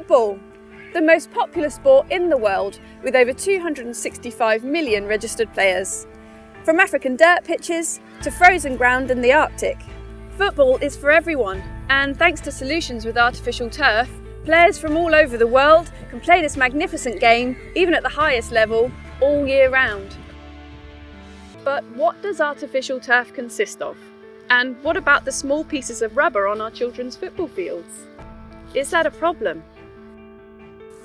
Football, the most popular sport in the world with over 265 million registered players. From African dirt pitches to frozen ground in the Arctic. Football is for everyone, and thanks to solutions with artificial turf, players from all over the world can play this magnificent game, even at the highest level, all year round. But what does artificial turf consist of? And what about the small pieces of rubber on our children's football fields? Is that a problem?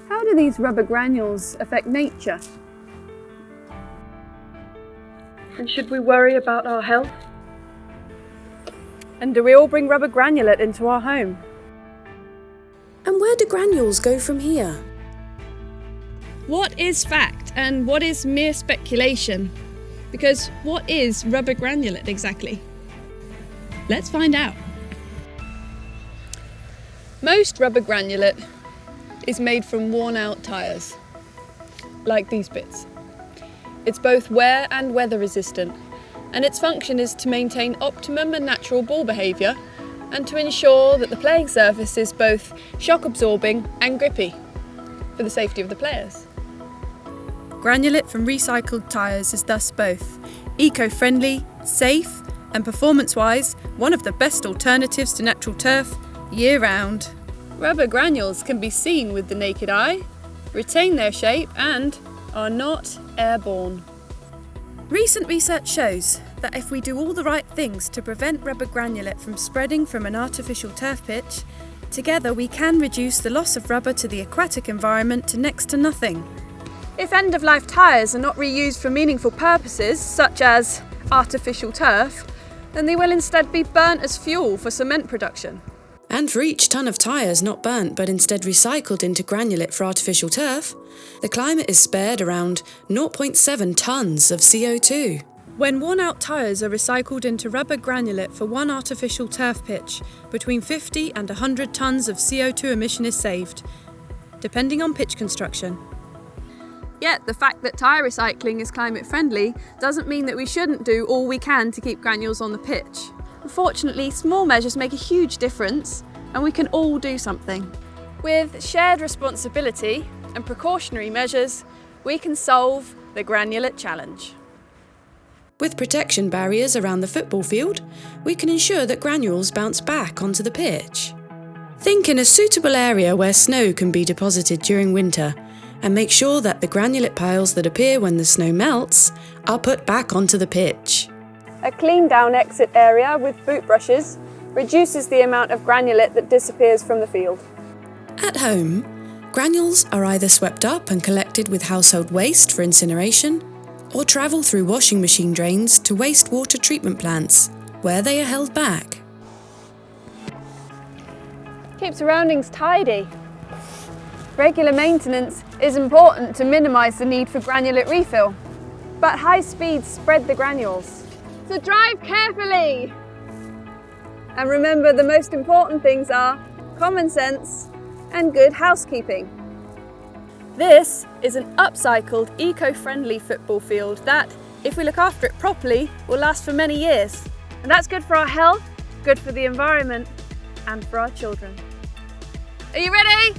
How do these rubber granules affect nature? And should we worry about our health? And do we all bring rubber granulate into our home? And where do granules go from here? What is fact and what is mere speculation? Because what is rubber granulate exactly? Let's find out. Most rubber granulate is made from worn out tyres, like these bits. It's both wear and weather resistant, and its function is to maintain optimum and natural ball behaviour and to ensure that the playing surface is both shock absorbing and grippy for the safety of the players. Granulate from recycled tyres is thus both eco-friendly, safe and performance-wise one of the best alternatives to natural turf year round. Rubber granules can be seen with the naked eye, retain their shape and are not airborne. Recent research shows that if we do all the right things to prevent rubber granulate from spreading from an artificial turf pitch, together we can reduce the loss of rubber to the aquatic environment to next to nothing. If end-of-life tyres are not reused for meaningful purposes, such as artificial turf, then they will instead be burnt as fuel for cement production. And for each tonne of tyres not burnt but instead recycled into granulate for artificial turf, the climate is spared around 0.7 tonnes of CO2. When worn-out tyres are recycled into rubber granulate for one artificial turf pitch, between 50 and 100 tonnes of CO2 emission is saved, depending on pitch construction. Yet, the fact that tyre recycling is climate friendly doesn't mean that we shouldn't do all we can to keep granules on the pitch. Unfortunately, small measures make a huge difference, and we can all do something. With shared responsibility and precautionary measures, we can solve the granulate challenge. With protection barriers around the football field, we can ensure that granules bounce back onto the pitch. Think in a suitable area where snow can be deposited during winter, and make sure that the granulate piles that appear when the snow melts are put back onto the pitch. A clean down exit area with boot brushes reduces the amount of granulate that disappears from the field. At home, granules are either swept up and collected with household waste for incineration, or travel through washing machine drains to wastewater treatment plants, where they are held back. Keep surroundings tidy. Regular maintenance is important to minimise the need for granulate refill, but high speeds spread the granules. So drive carefully! And remember, the most important things are common sense and good housekeeping. This is an upcycled, eco-friendly football field that, if we look after it properly, will last for many years. And that's good for our health, good for the environment, and for our children. Are you ready?